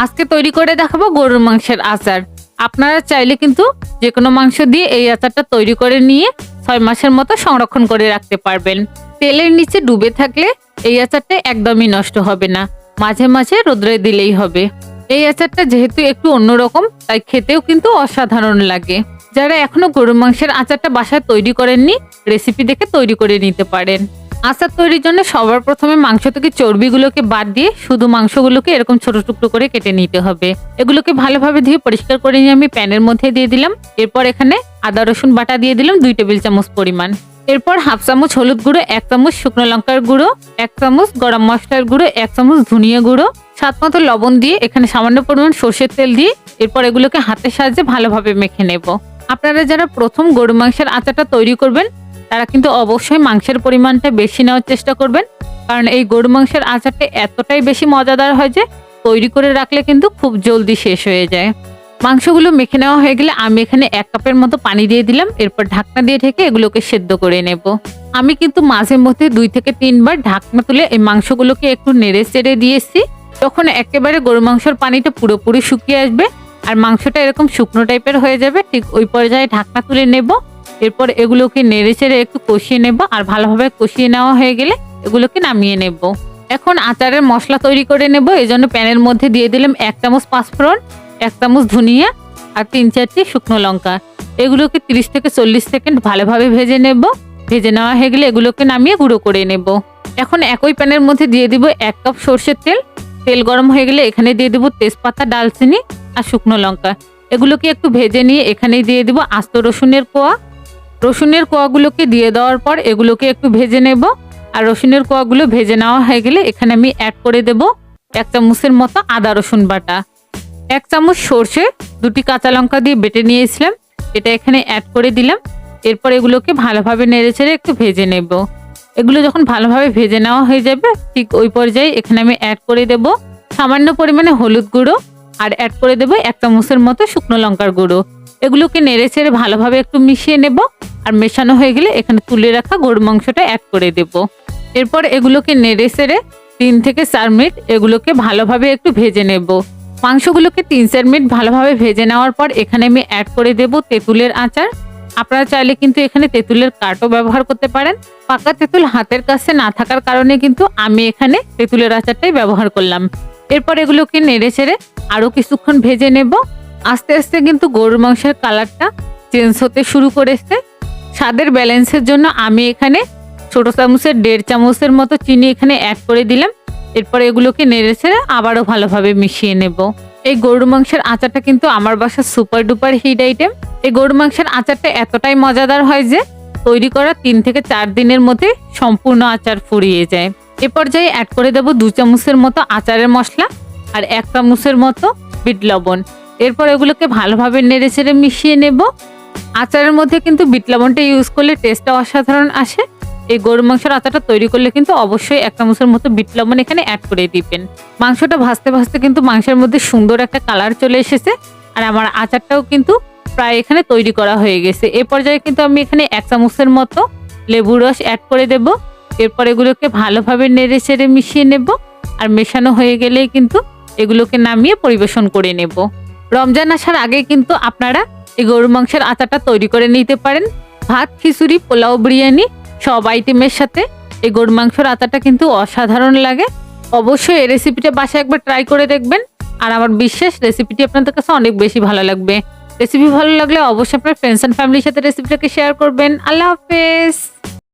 আজকে তৈরি করে দেখাবো গরুর মাংসের আচার। আপনারা চাইলে কিন্তু যে কোনো মাংস দিয়ে এই আচারটা তৈরি করে নিয়ে 6 মাসের মতো সংরক্ষণ করে রাখতে পারবেন। তেলের নিচে ডুবে থাকলে এই আচারটা একদমই নষ্ট হবে না, মাঝে মাঝে রোদ্রে দিলেই হবে। এই আচারটা যেহেতু একটু অন্যরকম, তাই খেতেও কিন্তু অসাধারণ লাগে। যারা এখনো গরুর মাংসের আচারটা বাসায় তৈরি করেননি, রেসিপি দেখে তৈরি করে নিতে পারেন। আচার তৈরির জন্য সবার প্রথমে মাংস থেকে চর্বিগুলোকে বাদ দিয়ে শুধু মাংসগুলোকে এরকম ছোট টুকরো করে কেটে নিতে হবে। এগুলোকে ভালোভাবে ধুয়ে পরিষ্কার করে নিয়ে আমি প্যানের মধ্যে দিয়ে দিলাম। এরপর এখানে আদা রসুন বাটা দিয়ে দিলাম 2 টেবিল চামচ পরিমাণ। এরপর হাফ চামচ হলুদ গুঁড়ো, 1 চামচ শুকনো লঙ্কার গুঁড়ো, 1 চামচ গরম মশলার গুঁড়ো, 1 চামচ ধনিয়া গুঁড়ো, স্বাদ মতো লবণ দিয়ে এখানে সামান্য পরিমাণ সর্ষের তেল দিয়ে এরপর এগুলোকে হাতের সাহায্যে ভালোভাবে মেখে নেব। আপনারা যারা প্রথম গরু মাংসের আচারটা তৈরি করবেন তারা কিন্তু অবশ্যই মাংসের পরিমাণটা বেশি নেওয়ার চেষ্টা করবেন, কারণ এই গরু মাংসের আচারটা এতটাই বেশি মজাদার হয় যে তৈরি করে রাখলে কিন্তু খুব জলদি শেষ হয়ে যায়। মাংসগুলো মেখে নেওয়া হয়ে গেলে আমি এখানে 1 কাপের মতো পানি দিয়ে দিলাম। এরপর ঢাকনা দিয়ে ঢেকে এগুলোকে সেদ্ধ করে নেব। আমি কিন্তু মাঝে মধ্যে 2 থেকে 3 বার ঢাকনা তুলে এই মাংসগুলোকে একটু নেড়ে চেড়ে দিয়েছি। তখন একেবারে গরু মাংসের পানিটা পুরোপুরি শুকিয়ে আসবে আর মাংসটা এরকম শুকনো টাইপের হয়ে যাবে। ঠিক ওই পর্যায়ে ঢাকনা তুলে নেব। এরপর এগুলোকে নেড়ে চেড়ে একটু কষিয়ে নেব, আর ভালোভাবে কষিয়ে নেওয়া হয়ে গেলে এগুলোকে নামিয়ে নেব। এখন আচারের মশলা তৈরি করে নেব। এই জন্য প্যানের মধ্যে দিয়ে দিলাম 1 চামচ পাঁচফোড়ন, 1 চামচ ধনিয়া আর 3-4টি শুকনো লঙ্কা। এগুলোকে 30 থেকে 40 সেকেন্ড ভালোভাবে ভেজে নেব। ভেজে নেওয়া হয়ে গেলে এগুলোকে নামিয়ে গুঁড়ো করে নেব। এখন একই প্যানের মধ্যে দিয়ে দিব 1 কাপ সর্ষের তেল। তেল গরম হয়ে গেলে এখানে দিয়ে দিব তেজপাতা, ডালচিনি আর শুকনো লঙ্কা। এগুলোকে একটু ভেজে নিয়ে এখানে দিয়ে দিব আস্ত রসুনের কোয়া। রসুনের কোয়াগুলোকে দিয়ে দেওয়ার পর এগুলোকে একটু ভেজে নেব। আর রসুনের কোয়াগুলো ভেজে নেওয়া হয়ে গেলে এখানে আমি অ্যাড করে দেব 1 চামচের মতো আদা রসুন বাটা, 1 চামচ সর্ষে, 2টি কাঁচা লঙ্কা দিয়ে বেটে নিয়েছিলাম, এটা এখানে অ্যাড করে দিলাম। এরপর এগুলোকে ভালোভাবে নেড়েচেড়ে একটু ভেজে নেব। এগুলো যখন ভালোভাবে ভেজে নেওয়া হয়ে যাবে ঠিক ওই পর্যায়ে এখানে আমি অ্যাড করে দেব সামান্য পরিমাণে হলুদ গুঁড়ো আর অ্যাড করে দেব 1 চামচের মতো শুকনো লঙ্কার গুঁড়ো। এগুলোকে নেড়েচেড়ে ভালোভাবে একটু মিশিয়ে নেব। আর মেশানো হয়ে গেলে এখানে তুলে রাখা গরু মাংসটা অ্যাড করে দেব। এরপর এগুলোকে নেড়েচেড়ে 3 থেকে 4 মিনিট এগুলোকে ভালোভাবে একটু ভেজে নেব। মাংসগুলোকে 3-4 মিনিট ভালোভাবে ভেজে নেওয়ার পর এখানে আমি অ্যাড করে দেব তেঁতুলের আচার। আপনারা চাইলে কিন্তু এখানে তেঁতুলের কাঠও ব্যবহার করতে পারেন। পাকা তেঁতুল হাতের কাছে না থাকার কারণে কিন্তু আমি এখানে তেঁতুলের আচারটাই ব্যবহার করলাম। এরপর এগুলোকে নেড়েচেড়ে আরো কিছুক্ষণ ভেজে নেব। আস্তে আস্তে কিন্তু গরুর মাংসের কালারটা চেঞ্জ হতে শুরু করেছে। স্বাদের ব্যালেন্সের জন্য আমি এখানে ছোট চামচের 1.5 চামচের মতো চিনি এখানে অ্যাড করে দিলাম। এরপর এগুলোকে নেড়েচেড়ে আবারও ভালোভাবে মিশিয়ে নেব। এই গরুর মাংসের আচারটা কিন্তু আমার বাসার সুপার ডুপার হিট আইটেম। এই গরুর মাংসের আচারটা এতটাই মজাদার হয় যে তৈরি করা 3 থেকে 4 দিনের মধ্যে সম্পূর্ণ আচার ফুরিয়ে যায়। এ পর্যায়ে অ্যাড করে দেব 2 চামচের মতো আচারের মশলা আর 1 চামচের মতো বিট লবণ। এরপর এগুলোকে ভালোভাবে নেড়েচেড়ে মিশিয়ে নেব। আচারের মধ্যে কিন্তু বিট লবণটা ইউজ করলে টেস্টটা অসাধারণ আসে। এই গরু মাংসের আচারটা তৈরি করলে কিন্তু অবশ্যই 1 চামচের মতো বিট লবণ এখানে অ্যাড করে দিবেন। মাংসটা ভাজতে ভাজতে কিন্তু মাংসের মধ্যে সুন্দর একটা কালার চলে এসেছে আর আমার আচারটাও কিন্তু প্রায় এখানে তৈরি করা হয়ে গেছে। এই পর্যায়ে কিন্তু আমি এখানে 1 চামচের মতো লেবুর রস অ্যাড করে দেব। এরপর এগুলোকে ভালোভাবে নেড়েচেড়ে মিশিয়ে নেব। আর মেশানো হয়ে গেলেই কিন্তু এগুলোকে নামিয়ে পরিবেশন করে নেব। রমজান আসার আগে কিন্তু আপনারা এই গরু মাংসের আচারটা তৈরি করে নিতে পারেন। ভাত, খিচুড়ি, পোলাও, বিরিয়ানি সব আইটেমের সাথে এই গরু মাংসের আচারটা কিন্তু অসাধারণ লাগে। অবশ্যই এই রেসিপিটা বাসায় একবার ট্রাই করে দেখবেন। আর আমার বিশ্বাস রেসিপিটি আপনাদের কাছে অনেক বেশি ভালো লাগবে। রেসিপি ভালো লাগলে অবশ্যই আপনার ফ্রেন্ডস এন্ড ফ্যামিলির সাথে রেসিপিটাকে শেয়ার করবেন। আল্লাহ হাফেজ।